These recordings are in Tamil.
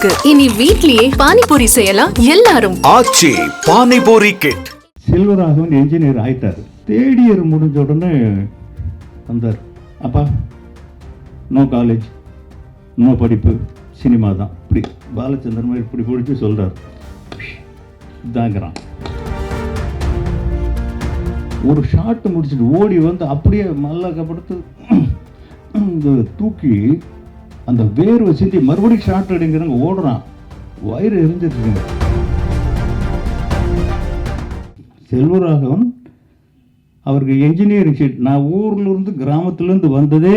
இருக்கு. இனி வீட்லயே பானிபூரி செய்யலாம் எல்லாரும். ஆச்சி பானிபூரி கிட். செல்வராகவன் என்ஜினியர் ஆயிட்டார். தேர்ட் இயர் முடிஞ்ச உடனே வந்தார். அப்பா நோ காலேஜ், நோ படிப்பு, சினிமா தான். இப்படி பாலச்சந்திரன் மாதிரி இப்படி பிடிச்சி சொல்கிறார். இதாங்கிறான். ஒரு ஷாட்டு முடிச்சுட்டு ஓடி வந்து அப்படியே மல்லாக்கப்படுத்து தூக்கி அந்த வேர்வை சிந்தி மறுபடியும் ஷாட் அடிங்கிறாங்க. ஓடுறான், வயிறு எரிஞ்சிருக்குங்க. செல்வராகவன் அவருக்கு என்ஜினியரிங் சீட். நான் ஊர்லேருந்து கிராமத்துலேருந்து வந்ததே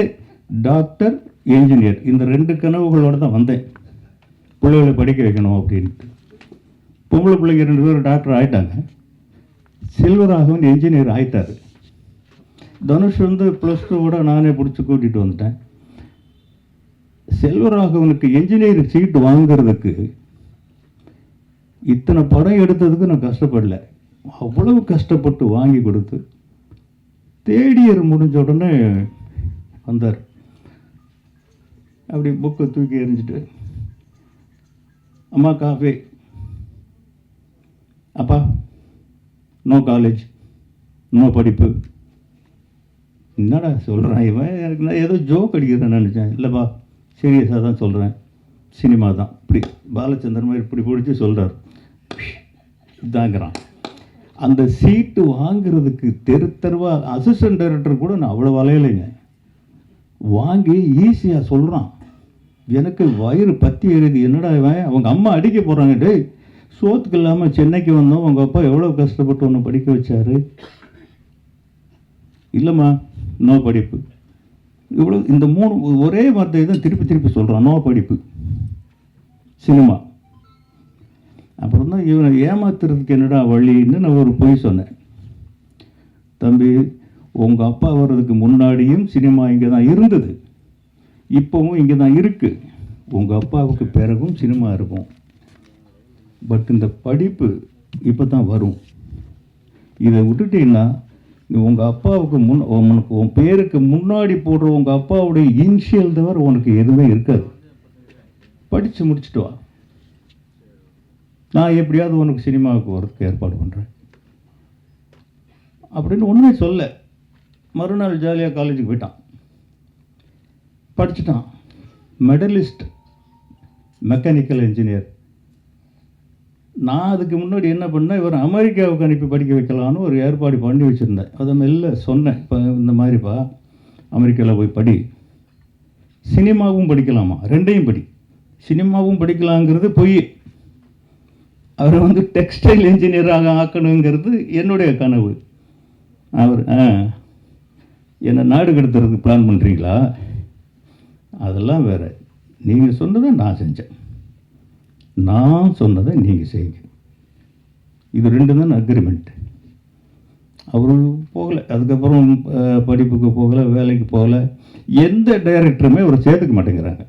டாக்டர், என்ஜினியர், இந்த 2 கனவுகளோடு தான் வந்தேன். பிள்ளைகளை படிக்க வைக்கணும் அப்படின்ட்டு. பொம்பளை பிள்ளைங்க 2 பேரும் டாக்டர் ஆகிட்டாங்க. செல்வராகவன் என்ஜினியர் ஆகிட்டார். தனுஷ் வந்து +2 கூட நானே பிடிச்சி கூட்டிகிட்டு வந்துட்டேன். செல்வராகவனுக்கு என்ஜினியரிங் சீட்டு வாங்கிறதுக்கு இத்தனை படம் எடுத்ததுக்கு நான் கஷ்டப்படல. அவ்வளவு கஷ்டப்பட்டு வாங்கி கொடுத்து தேர்ட் இயர் முடிஞ்ச உடனே வந்தார். அப்படி புக்கை தூக்கி எறிஞ்சிட்டு, அம்மா காஃபி, அப்பா நோ காலேஜ், நோ படிப்பு. என்னடா சொல்கிறேன் இவன், எனக்கு நான் ஏதோ ஜோக் அடிக்கிறேன்னு நினச்சேன். இல்லைப்பா சீரியஸாக தான் சொல்கிறேன், சினிமா தான். இப்படி பாலச்சந்திரன் மாதிரி இப்படி பிடிச்சி சொல்கிறார். இதாங்கிறான். அந்த சீட்டு வாங்கிறதுக்கு தெருவா அசிஸ்டன்ட் டைரக்டர் கூட நான் அவ்வளோ வளையலைங்க. வாங்கி ஈஸியாக சொல்கிறான். எனக்கு வயிறு பற்றி எழுதி. என்னடா இவன், அவங்க அம்மா அடிக்க போகிறாங்க. டேய், சோத்துக்கு இல்லாமல் சென்னைக்கு வந்தோம், உங்கள் அப்பா எவ்வளோ கஷ்டப்பட்டு ஒன்று படிக்க வச்சாரு. இல்லைம்மா நோ படிப்பு. இவ்வளோ இந்த 3 ஒரே வார்த்தை தான் திருப்பி திருப்பி சொல்கிறான். நோ படிப்பு, சினிமா. அப்புறம் தான் இவனை ஏமாத்துறதுக்கு என்னடா வழின்னு நான் ஒரு பொய் சொன்னேன். தம்பி, உங்கள் அப்பா வர்றதுக்கு முன்னாடியும் சினிமா இங்கே தான் இருந்தது, இப்போவும் இங்கே தான் இருக்குது. உங்கள் அப்பாவுக்கு பிறகும் சினிமா இருக்கும். பட் இந்த படிப்பு இப்போ தான் வரும். இதை விட்டுட்டீங்கன்னா நீ உங்கள் அப்பாவுக்கு உனக்கு உன் பேருக்கு முன்னாடி போடுற உங்கள் அப்பாவுடைய இனிஷியல் தவிர உனக்கு எதுவுமே இருக்காது. படித்து முடிச்சுட்டு வா, நான் எப்படியாவது உனக்கு சினிமாவுக்கு வரதுக்கு ஏற்பாடு பண்ணுறேன் அப்படின்னு ஒன்றுமே சொல்ல. மறுநாள் ஜாலியாக காலேஜுக்கு போயிட்டான், படிச்சுட்டான். Medallist, mechanical engineer. நான் அதுக்கு முன்னாடி என்ன பண்ணேன், இவர் அமெரிக்காவுக்கு அனுப்பி படிக்க வைக்கலான்னு ஒரு ஏற்பாடு பண்ணி வச்சுருந்தேன். அதை மெல்ல சொன்னேன், இப்போ இந்த மாதிரிப்பா அமெரிக்காவில் போய் படி, சினிமாவும் படிக்கலாமா, 2ஐயும் படி. சினிமாவும் படிக்கலாங்கிறது பொய். அவரை வந்து டெக்ஸ்டைல் இன்ஜினியராக ஆக்கணுங்கிறது என்னுடைய கனவு. அவர் என்னை நாடு கடத்துறதுக்கு பிளான் பண்ணுறீங்களா, அதெல்லாம் வேறு. நீங்கள் சொன்னதை நான் செஞ்சேன், நான் சொன்னதை நீங்கள் செய்யுங்க. இது 2 தான் அக்ரிமெண்ட். அவரு போகலை. அதுக்கப்புறம் படிப்புக்கு போகலை, வேலைக்கு போகலை. எந்த டைரக்டருமே அவர் சேர்த்துக்க மாட்டேங்கிறாங்க.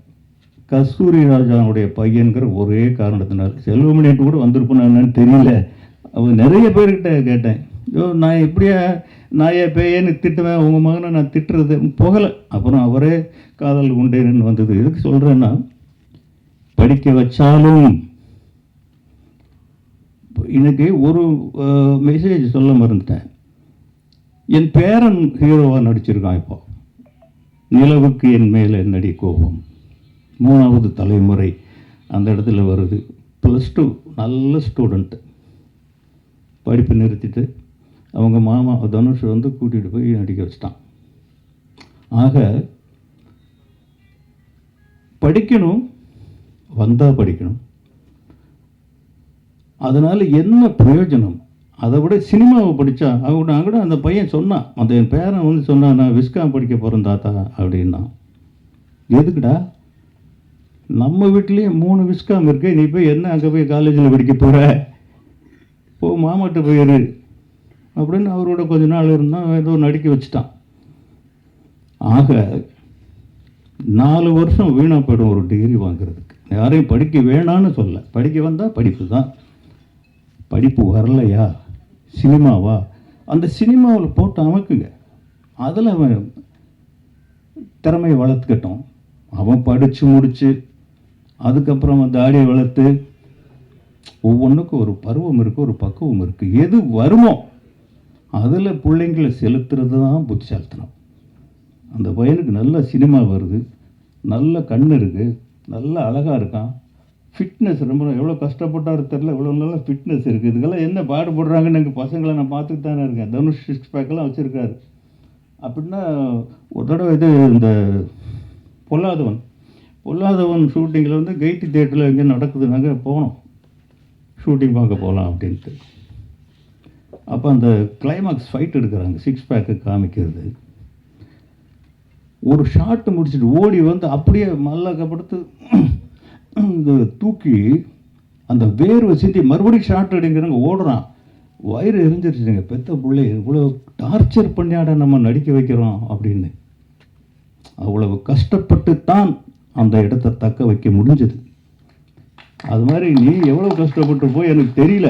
கஸ்தூரி ராஜாவுடைய பையன்கிற ஒரே காரணத்தினால். செல்வமணிட்டு கூட வந்திருப்பேன்னு தெரியல. அவர் நிறைய பேர்கிட்ட கேட்டேன், நான் எப்படியா நாயே பேயேன்னு திட்டுவேன், உங்கள் மகனை நான் திட்டுறது போகலை. அப்புறம் அவரே காதல் உண்டேன்னு வந்தது. எதுக்கு சொல்கிறேன்னா, படிக்க வச்சாலும் இன்னைக்கு ஒரு மெசேஜ் சொல்ல மறந்துட்டேன். என் பேரன் ஹீரோவாக நடிச்சிருக்கான். இப்போ நிலவுக்கு என் மேலே நடி கோபம், 3வது தலைமுறை அந்த இடத்துல வருது. +2 நல்ல ஸ்டூடெண்ட்டு. படிப்பு நிறுத்திட்டு அவங்க மாமா தனுஷ் வந்து கூட்டிகிட்டு போய் நடிக்க வச்சிட்டான். ஆக படிக்கணும், வந்தால் படிக்கணும். அதனால் என்ன பிரயோஜனம்? அதை விட சினிமாவை படித்தா நான் கூட அந்த பையன் சொன்னான், அந்த என் பேரன் வந்து சொன்னான், நான் விஸ்காம் படிக்க போகிறேன் தாத்தா அப்படின்னா. எதுக்குடா, நம்ம வீட்லேயே 3 விஸ்காம் இருக்கு, நீ போய் என்ன அங்கே போய் காலேஜில் படிக்க போகிற, போ மாமாட்ட போயிரு அப்படின்னு அவரோட கொஞ்ச நாள் இருந்தால் ஏதோ நடிக்க வச்சுட்டான். ஆக 4 வருஷம் வீணாக போய்டும் ஒரு டிகிரி வாங்குறதுக்கு. யாரையும் படிக்க வேணான்னு சொல்ல, படிக்க வந்தால் படிப்பு தான். படிப்பு வரலையா, சினிமாவா, அந்த சினிமாவில் போட்டு அமைக்குங்க. அதில் அவன் திறமையை வளர்த்துக்கட்டும். அவன் படித்து முடித்து அதுக்கப்புறம் தாடியை வளர்த்து ஒவ்வொன்றுக்கும் ஒரு பருவம் இருக்குது, ஒரு பக்குவம் இருக்குது. எது வருமோ அதில் பிள்ளைங்களை செலுத்துறது தான் புத்திசாலித்தனம். அந்த பையனுக்கு நல்ல சினிமா வருது, நல்ல கண் இருக்குது, நல்ல அழகாக இருக்கான், ஃபிட்னஸ் ரொம்ப எவ்வளோ கஷ்டப்பட்டாரு தெரில, இவ்வளோ நல்ல ஃபிட்னஸ் இருக்குது. இதுக்கெல்லாம் என்ன பாடுபடுறாங்கன்னு எங்கள் பசங்களை நான் பார்த்துட்டு தானே இருக்கேன். தனுஷ் 6 பேக்கெல்லாம் வச்சுருக்காரு. அப்படின்னா ஒரு தடவை இது இந்த பொல்லாதவன் ஷூட்டிங்கில் வந்து கெய்டி தேட்டரில் எங்கே நடக்குதுனாங்க போனோம், ஷூட்டிங் பார்க்க போகலாம் அப்படின்ட்டு. அப்போ அந்த கிளைமாக்ஸ் ஃபைட் எடுக்கிறாங்க, 6 பேக்கு காமிக்கிறது. ஒரு ஷாட்டு முடிச்சுட்டு ஓடி வந்து அப்படியே மல்லாக்கப்படுத்து இந்த தூக்கி அந்த வேர்வை சிந்தி மறுபடியும் ஷாட் எடுங்கிறாங்க, ஓடுறான். வயிறு எரிஞ்சிருச்சுங்க, பெத்த பிள்ளை இவ்வளோ டார்ச்சர் பண்ணியாட நம்ம நடிக்க வைக்கிறோம் அப்படின்னு. அவ்வளவு கஷ்டப்பட்டு தான் அந்த இடத்த தக்க வைக்க முடிஞ்சது. அது மாதிரி நீ எவ்வளோ கஷ்டப்பட்டு போய் எனக்கு தெரியல,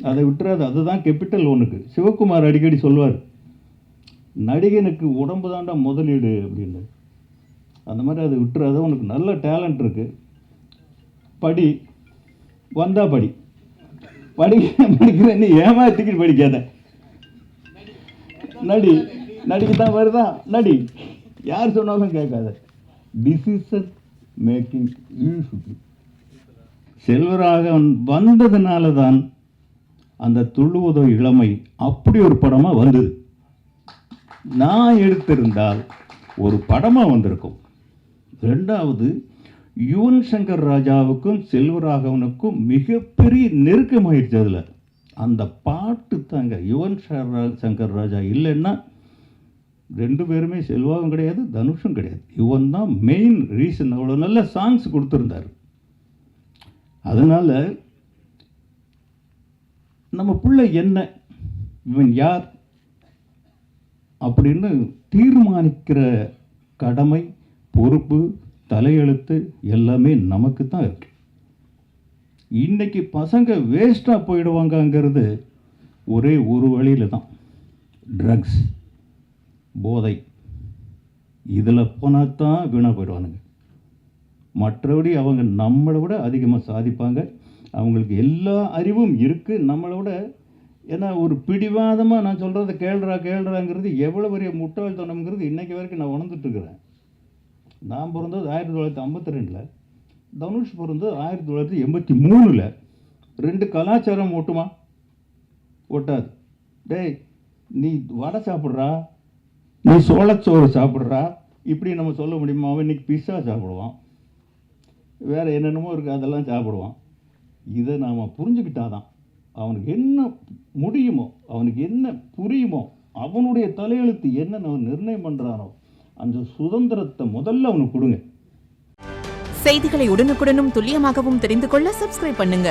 அதை விட்டுறாது. அதுதான் கேபிட்டல் ஒன்றுக்கு. சிவகுமார் அடிக்கடி சொல்வார், நடிகனுக்கு உடம்பு தாண்டா முதலீடு அப்படின்னு. அந்த மாதிரி அதை விட்டுறாத. உனக்கு நல்ல டேலண்ட் இருக்குது, படி, வந்தா படி, படிக்கிறேன்னு ஏமாத்திக்கிட்டு படிக்காத, நடிக்கத்தான் வருதா நடி, யார் சொன்னாலும் கேட்காத. Decision making useful. செல்வராகவன் வந்ததுனால தான் அந்த துள்ளுவதோ இளமை அப்படி ஒரு படமாக வந்தது. நான் எடுத்திருந்தால் ஒரு படமாக வந்திருக்கும். ரெண்டாவது, யுவன் சங்கர் ராஜாவுக்கும் செல்வராகவனுக்கும் மிகப்பெரிய நெருக்கமாயிடுச்சு. அதில் அந்த பாட்டு தாங்க. யுவன் சங்கர் ராஜா இல்லைன்னா 2 பேருமே செல்வாவும் கிடையாது, தனுஷும் கிடையாது. யுவன் தான் மெயின் ரீசன். அவ்வளோ நல்ல சாங்ஸ் கொடுத்துருந்தார். அதனால் நம்ம பிள்ளை என்ன, இவன் யார் அப்படின்னு தீர்மானிக்கிற கடமை, பொறுப்பு, தலையெழுத்து எல்லாமே நமக்கு தான் இருக்கு. இன்னைக்கு பசங்க வேஸ்ட்டாக போயிடுவாங்கங்கிறது ஒரே ஒரு வழியில் தான், ட்ரக்ஸ், போதை. இதில் போனால் தான் வீணாக போயிடுவானுங்க. மற்றபடி அவங்க நம்மளை விட அதிகமாக சாதிப்பாங்க. அவங்களுக்கு எல்லா அறிவும் இருக்குது நம்மளை விட. ஏன்னா ஒரு பிடிவாதமாக நான் சொல்கிறத கேள்றாங்கிறது எவ்வளோ பெரிய முட்டாள்தனம்ங்கிறது இன்றைக்கி வரைக்கும் நான் உணர்ந்துட்டுருக்கிறேன். நான் பிறந்தது 1952, தனுஷ் பிறந்தது 1983. 2 கலாச்சாரம் ஓட்டுமா? ஒட்டாது. டேய், நீ வடை சாப்பிட்றா, நீ சோளச்சோறு சாப்பிட்றா, இப்படி நம்ம சொல்ல முடியுமா? அவன் இன்றைக்கி பிஸ்ஸா சாப்பிடுவான், வேறு என்னென்னமோ இருக்குது, அதெல்லாம் சாப்பிடுவான். இதை நாம் புரிஞ்சுக்கிட்டாதான் அவனுக்கு என்ன முடியுமோ, அவனுக்கு என்ன புரியுமோ, அவனுடைய தலையெழுத்து என்னன்னு அவன் நிர்ணயம் பண்ணுறானோ அந்த சுதந்திரத்தை முதல்ல அவனுக்கு கொடுங்க. செய்திகளை உடனுக்குடனும் துல்லியமாகவும் தெரிந்து கொள்ள சப்ஸ்கிரைப் பண்ணுங்க.